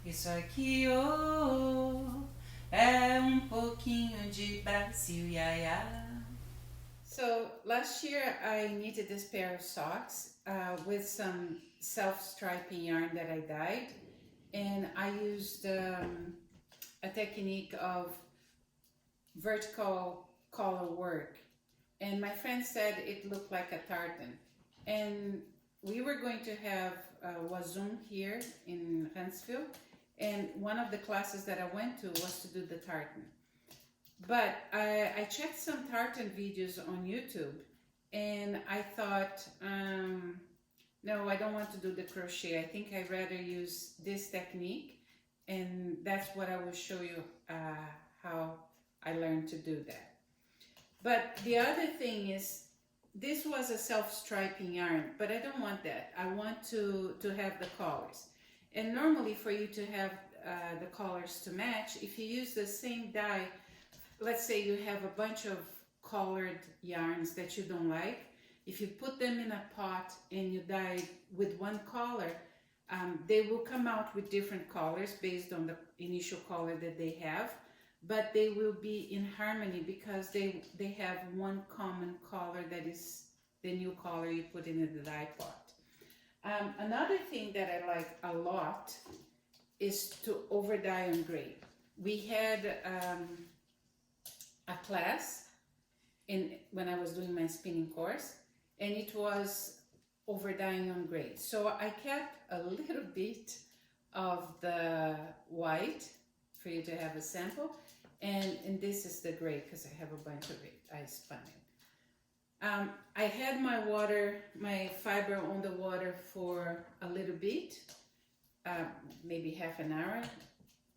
Isso aqui é pouquinho de Brasil, iaia. So last year I knitted this pair of socks with some self-striping yarn that I dyed, and I used a technique of vertical collar work, and my friend said it looked like a tartan, and we were going to have Wazum here in Huntsville, and one of the classes that I went to was to do the tartan. But I checked some tartan videos on YouTube, and I thought, no, I don't want to do the crochet. I think I'd rather use this technique, and that's what I will show you how I learned to do that. But the other thing is, this was a self-striping yarn, but I don't want that. I want to have the collars. And normally for you to have the collars to match, if you use the same dye, let's say you have a bunch of colored yarns that you don't like, if you put them in a pot and you dye with one color, they will come out with different colors based on the initial color that they have, but they will be in harmony because they have one common color that is the new color you put in the dye pot. Another thing that I like a lot is to over dye on gray. We had a class when I was doing my spinning course, and it was over dyeing on gray. So I kept a little bit of the white for you to have a sample, and this is the gray because I have a bunch of it. I spun it. I had my fiber on the water for a little bit, maybe half an hour,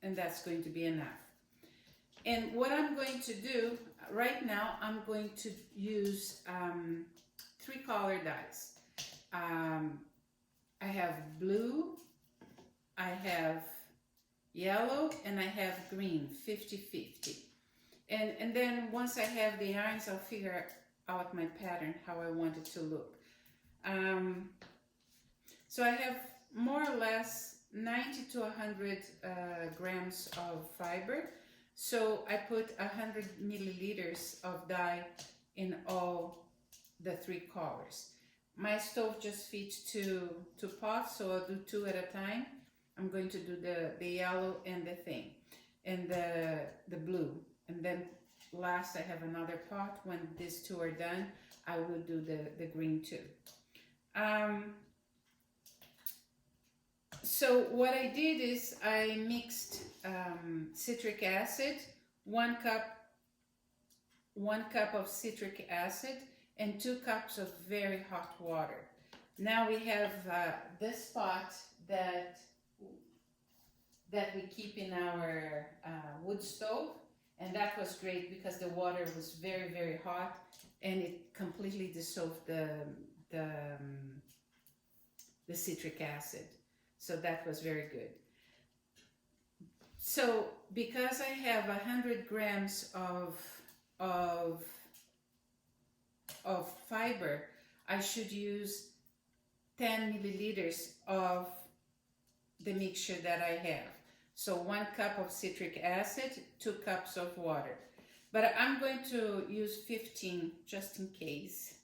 and that's going to be enough. And what I'm going to do right now, I'm going to use 3 color dyes. I have blue, I have yellow, and I have green, 50-50. And then once I have the yarns, I'll figure out my pattern, how I want it to look. So I have more or less 90 to 100 grams of fiber. So I put 100 milliliters of dye in all the 3 colors. My stove just fits 2 pots, so I'll do 2 at a time. I'm going to do the yellow and the thing, and the blue. And then last I have another pot. When these 2 are done, I will do the green too. So what I did is I mixed citric acid, 1 cup of citric acid, and 2 cups of very hot water. Now we have this pot that we keep in our wood stove, and that was great because the water was very, very hot, and it completely dissolved the citric acid. So that was very good. So because I have 100 grams of fiber, I should use 10 milliliters of the mixture that I have. So 1 cup of citric acid, 2 cups of water. But I'm going to use 15 just in case.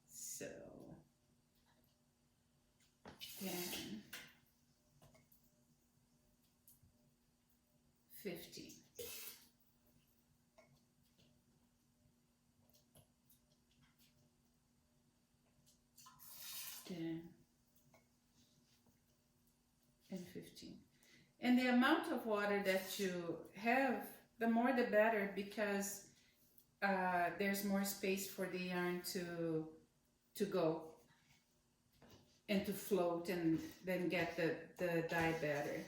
So 10, 15. And 15. And the amount of water that you have, the more the better, because there's more space for the yarn to go and to float and then get the dye better.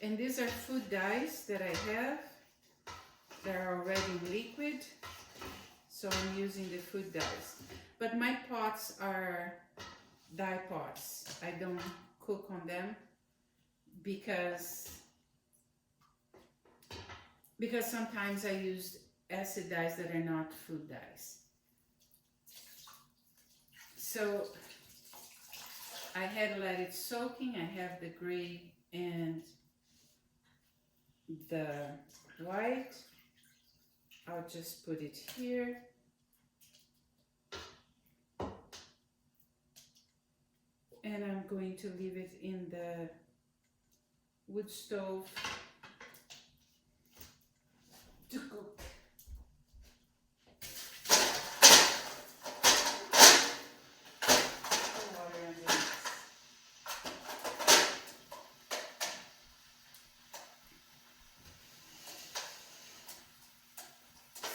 And these are food dyes that I have. They're already in liquid, so I'm using the food dyes. But my pots are dye pots. I don't cook on them because sometimes I use acid dyes that are not food dyes. So I had let it soaking. I have the gray and the white. I'll just put it here. And I'm going to leave it in the wood stove to cook.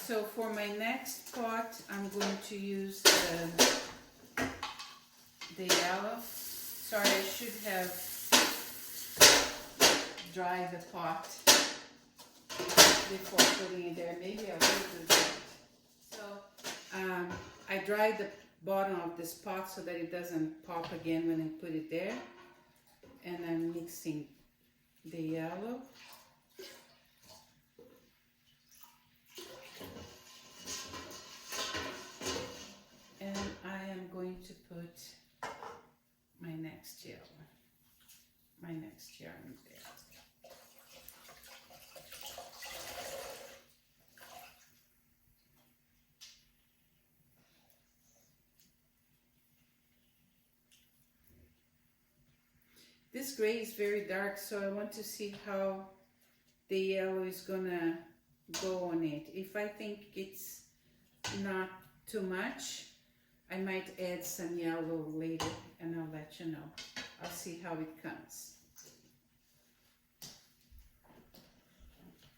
So for my next pot, I'm going to use the yellow. Sorry, I should have dried the pot before putting it there. Maybe I will do that. So I dried the bottom of this pot so that it doesn't pop again when I put it there. And I'm mixing the yellow. And I am going to put my next yarn there. This gray is very dark, so I want to see how the yellow is gonna go on it. If I think it's not too much, I might add some yellow later and I'll let you know. I'll see how it comes.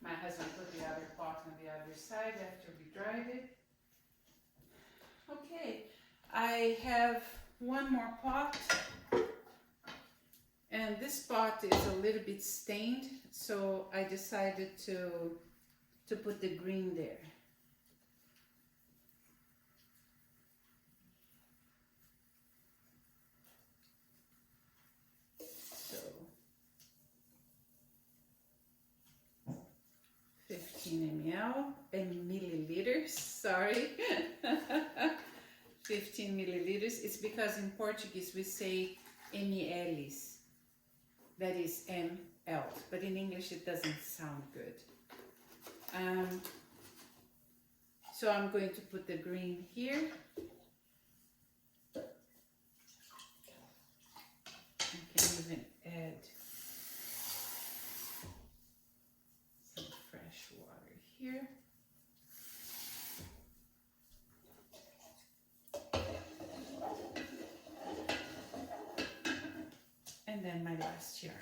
My husband put the other pot on the other side after we dried it. Okay, I have one more pot. And this pot is a little bit stained, so I decided to put the green there. So 15 milliliters, sorry. 15 milliliters. It's because in Portuguese we say mLs. That is ml, but in English it doesn't sound good. So I'm going to put the green here. I can even add some fresh water here. And then my last yarn.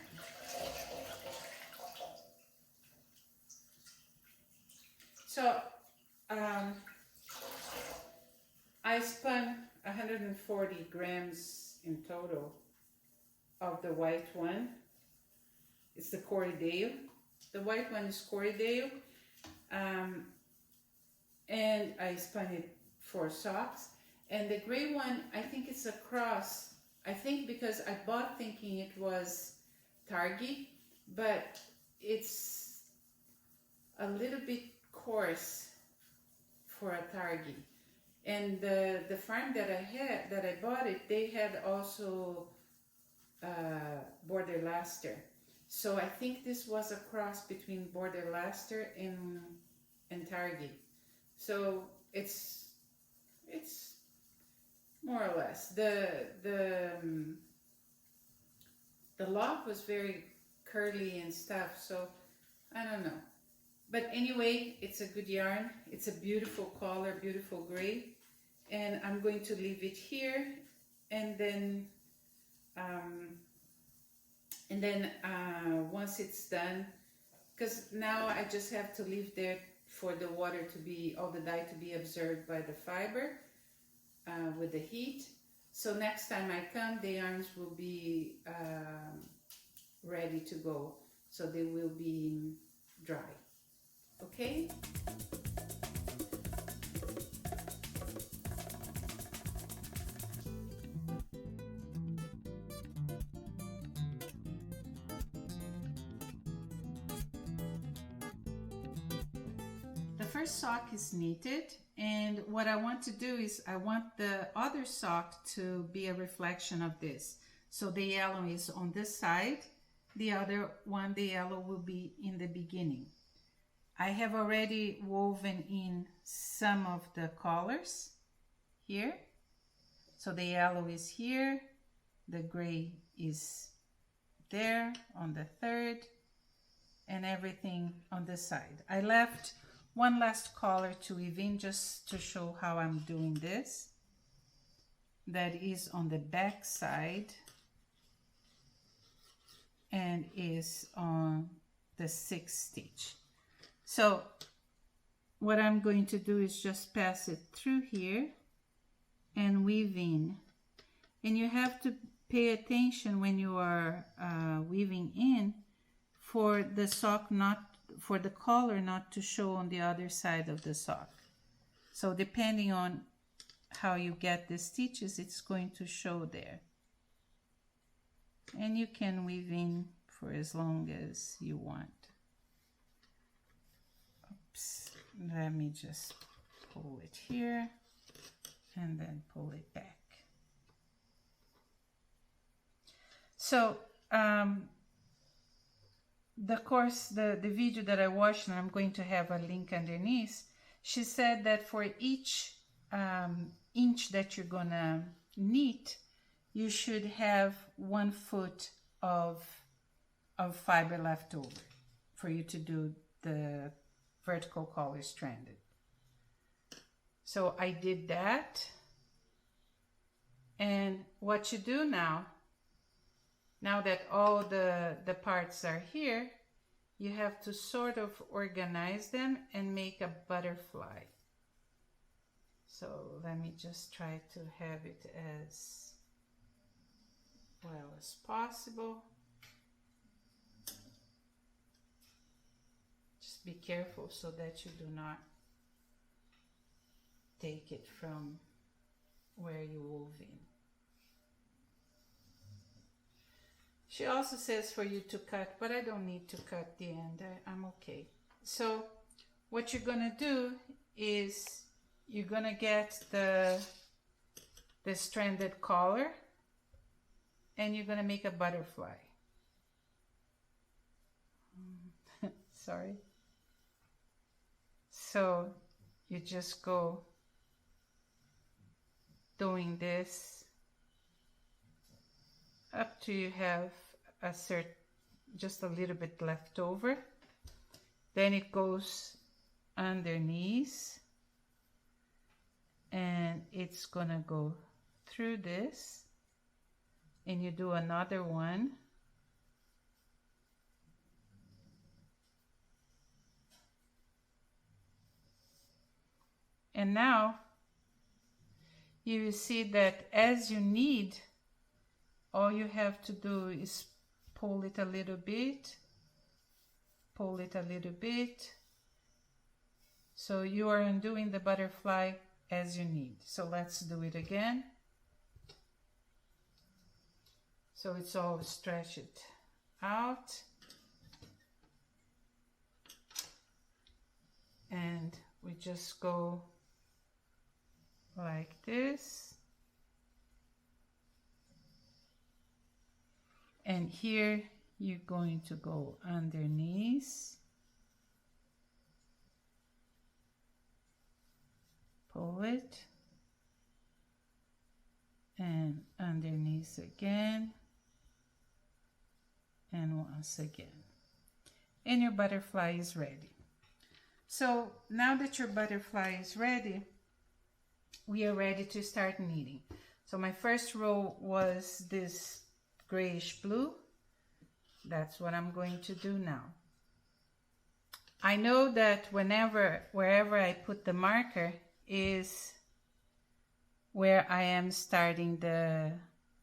So I spun 140 grams in total of the white one. It's the Corriedale. The white one is Corriedale. And I spun it 4 socks. And the gray one, I think it's a cross. I think because I bought thinking it was Targi, but it's a little bit coarse for a Targi. And the farm that I bought it, they had also Border Laster. So I think this was a cross between Border Laster and Targi. So it's more or less. The lock was very curly and stuff, so I don't know. But anyway, it's a good yarn. It's a beautiful color, beautiful gray. And I'm going to leave it here, and then once it's done, because now I just have to leave there for the water to be, all the dye to be absorbed by the fiber with the heat. So next time I come, the yarns will be ready to go. So they will be dry. Okay? The first sock is knitted, And what I want to do is I want the other sock to be a reflection of this. So the yellow is on this side, the other one, the yellow will be in the beginning. I have already woven in some of the colors here. So the yellow is here, the gray is there on the third, and everything on this side. I left one last color to weave in just to show how I'm doing this. That is on the back side and is on the sixth stitch. So what I'm going to do is just pass it through here and weave in. And you have to pay attention when you are weaving in for the sock not, for the collar not to show on the other side of the sock. So depending on how you get the stitches, it's going to show there. And you can weave in for as long as you want. Oops, let me just pull it here and then pull it back. So the video that I watched, and I'm going to have a link underneath, she said that for each inch that you're gonna knit, you should have 1 foot of fiber left over for you to do the vertical collar stranded. So I did that, and what you do now that all the parts are here, you have to sort of organize them and make a butterfly. So let me just try to have it as well as possible. Just be careful so that you do not take it from where you wove in. She also says for you to cut, but I don't need to cut the end. I'm okay. So what you're gonna do is you're gonna get the stranded collar and you're gonna make a butterfly. Sorry. So you just go doing this up to you have just a little bit left over. Then it goes underneath and it's gonna go through this, and you do another one. And now you see that as you knead, all you have to do is pull it a little bit, pull it a little bit. So you are undoing the butterfly as you knead. So let's do it again. So it's all stretched out. And we just go like this. And here you're going to go underneath, pull it, and underneath again, and once again. And your butterfly is ready. So now that your butterfly is ready, we are ready to start knitting. So my first row was this grayish blue. That's what I'm going to do now. I know that wherever I put the marker is where I am starting the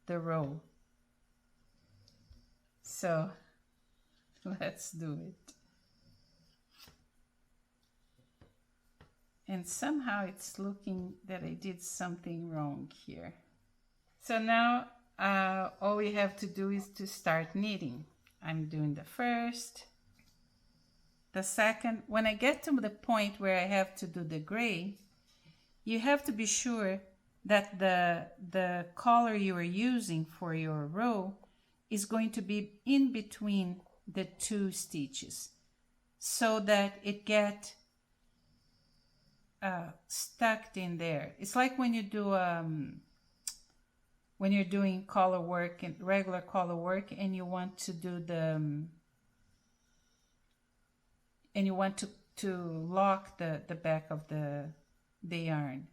row. So let's do it. And somehow it's looking that I did something wrong here. So now all we have to do is to start knitting. I'm doing the first, the second. When I get to the point where I have to do the gray, you have to be sure that the color you are using for your row is going to be in between the two stitches so that it get stuck in there. It's like when you do when you're doing color work and regular color work, and you want to do the and you want to lock the back of the yarn.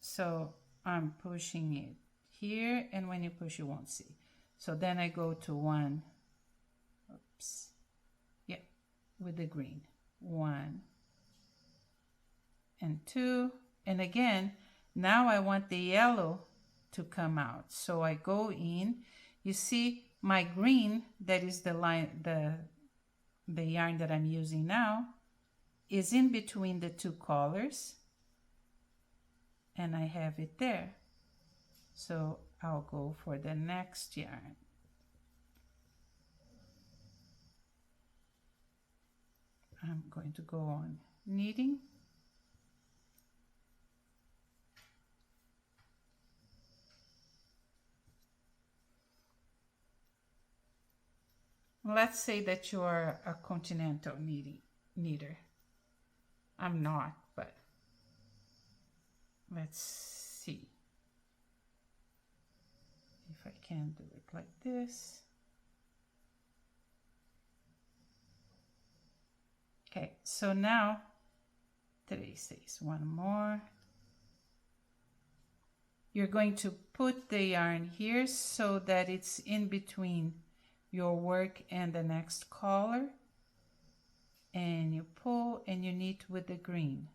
So I'm pushing it here, and when you push you won't see. So then I go to 1, oops, yeah, with the green, 1 and 2, and again now I want the yellow to come out, so I go in. You see my green, that is the line, the yarn that I'm using now, is in between the two colors, and I have it there. So I'll go for the next yarn. I'm going to go on knitting. Let's say that you are a continental knitter. I'm not, but let's see if I can do it like this. Okay, so now today says 1 more. You're going to put the yarn here so that it's in between your work and the next color, and you pull and you knit with the green.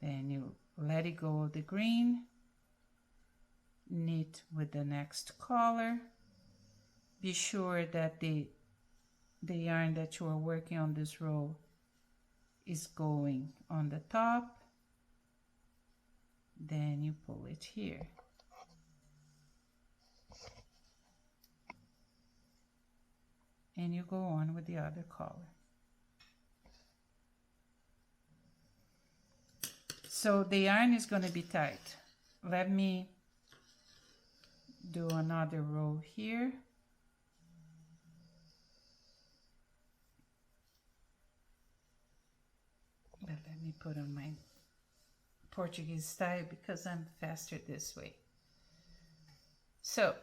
Then you let it go of the green, knit with the next color. Be sure that the yarn that you are working on this row is going on the top. Then you pull it here. And you go on with the other color. So the yarn is going to be tight. Let me do another row here. But let me put on my Portuguese style because I'm faster this way. So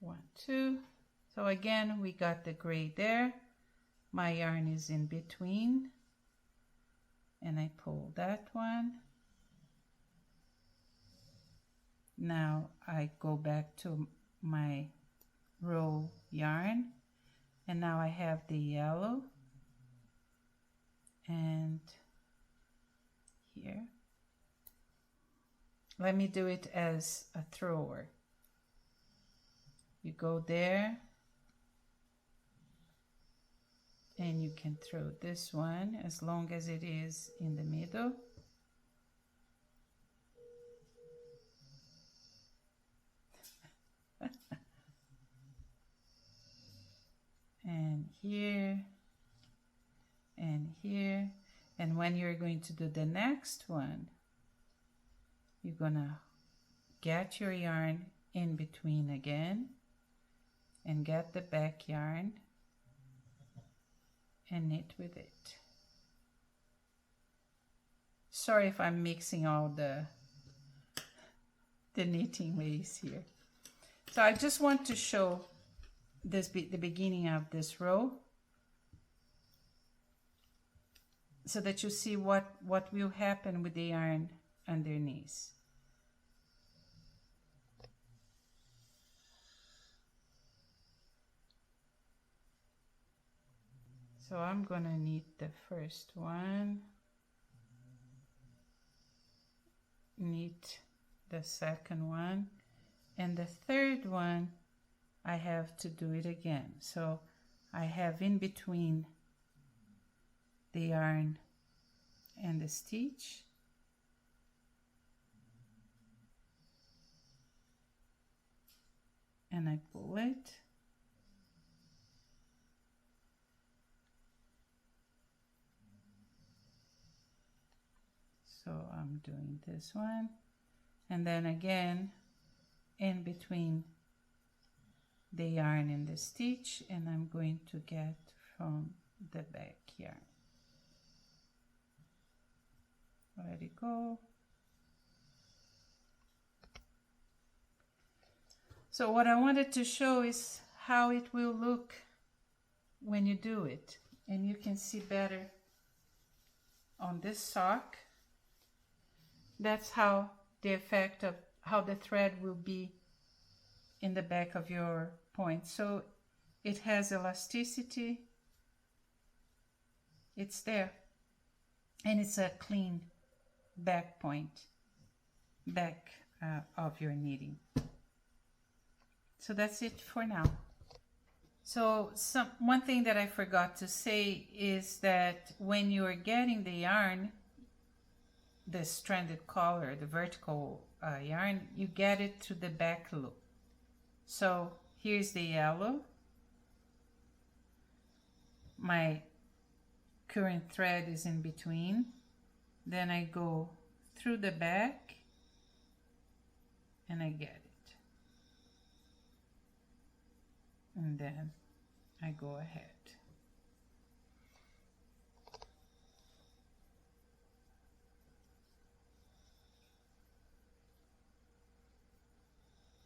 one, 2. So again, we got the gray there. My yarn is in between, and I pull that one. Now I go back to my row yarn, and now I have the yellow, and here. Let me do it as a thrower. You go there, and you can throw this one as long as it is in the middle. And here, and here. And when you're going to do the next one, you're gonna get your yarn in between again, and get the back yarn and knit with it. Sorry if I'm mixing all the knitting ways here. So I just want to show this the beginning of this row so that you see what will happen with the yarn underneath. So I'm gonna knit the first one, knit the second one, and the third one I have to do it again. So I have in between the yarn and the stitch, and I pull it. So I'm doing this one, and then again in between the yarn and the stitch, and I'm going to get from the back yarn. Let it go. So what I wanted to show is how it will look when you do it, and you can see better on this sock. That's how the effect of how the thread will be in the back of your point. So it has elasticity, it's there, and it's a clean back point, back of your knitting. So that's it for now. So one thing that I forgot to say is that when you are getting the yarn, the stranded collar, the vertical yarn, you get it to the back loop. So here's the yellow. My current thread is in between. Then I go through the back and I get it. And then I go ahead.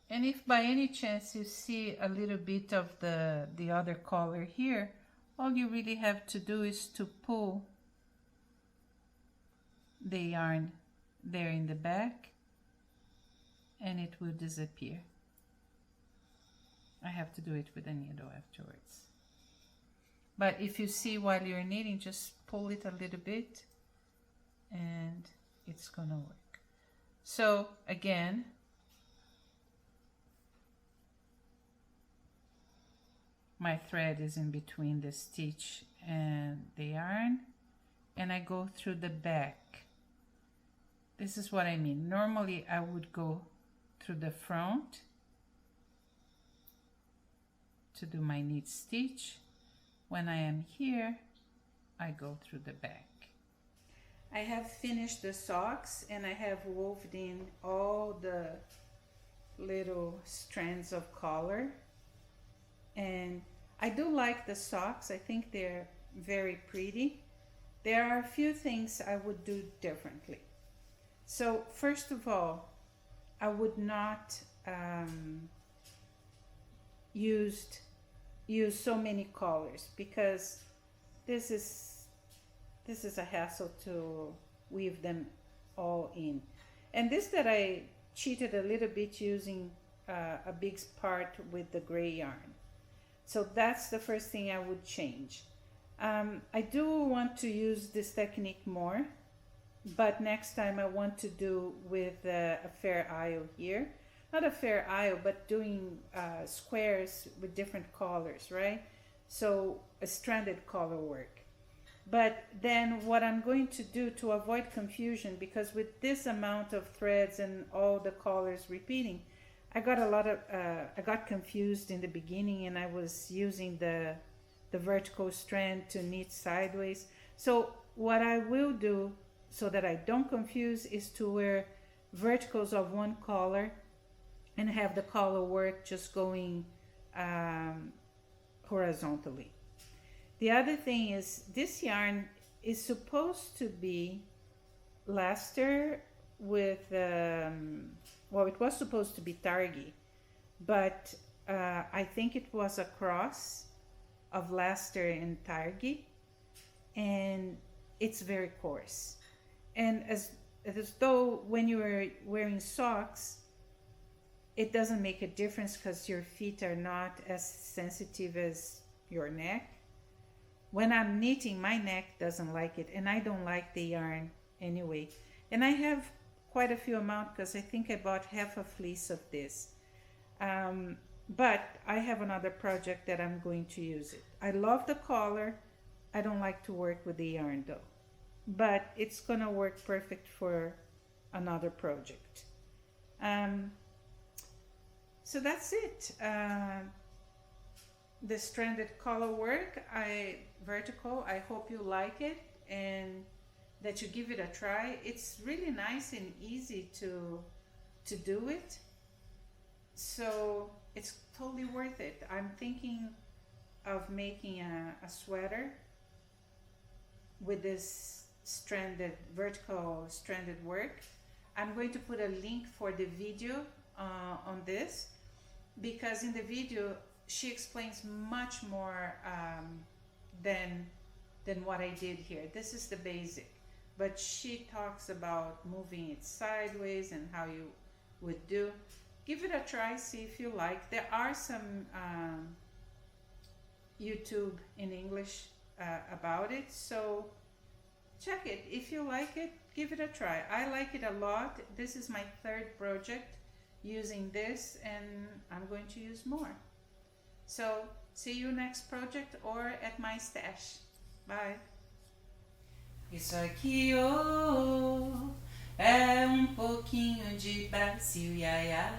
And if by any chance you see a little bit of the other color here, all you really have to do is to pull the yarn there in the back and it will disappear. I have to do it with a needle afterwards. But if you see while you're knitting, just pull it a little bit and it's gonna work. So again, my thread is in between the stitch and the yarn, and I go through the back. This is what I mean. Normally I would go through the front to do my knit stitch. When I am here, I go through the back. I have finished the socks and I have woven in all the little strands of color, and I do like the socks. I think they're very pretty. There are a few things I would do differently. So first of all, I would not use so many colors, because this is a hassle to weave them all in. And this that I cheated a little bit using a big part with the gray yarn. So that's the first thing I would change. I do want to use this technique more, but next time I want to do with a fair isle here. Not a fair isle, but doing squares with different colors, right? So a stranded color work. But then what I'm going to do to avoid confusion, because with this amount of threads and all the colors repeating, I got confused in the beginning, and I was using the vertical strand to knit sideways. So what I will do so that I don't confuse is to wear verticals of one color and have the color work just going horizontally. The other thing is, this yarn is supposed to be Laster with well, it was supposed to be Targi, but I think it was a cross of Laster and Targi, and it's very coarse. And as though when you are wearing socks, it doesn't make a difference because your feet are not as sensitive as your neck. When I'm knitting, my neck doesn't like it, and I don't like the yarn anyway. And I have quite a few amount, because I think I bought half a fleece of this. But I have another project that I'm going to use it. I love the collar. I don't like to work with the yarn though, but it's gonna work perfect for another project. So that's it. The stranded color work, vertical. I hope you like it and that you give it a try. It's really nice and easy to do it. So it's totally worth it. I'm thinking of making a sweater with this vertical stranded work. I'm going to put a link for the video on this, because in the video she explains much more than what I did here. This is the basic, but she talks about moving it sideways and how you would do. Give it a try, see if you like. There are some YouTube in English about it, so check it. If you like it, give it a try. I like it a lot. This is my third project using this, and I'm going to use more. So see you next project or at my stash. Bye. Isso aqui, oh, é pouquinho de Brasil, iaia.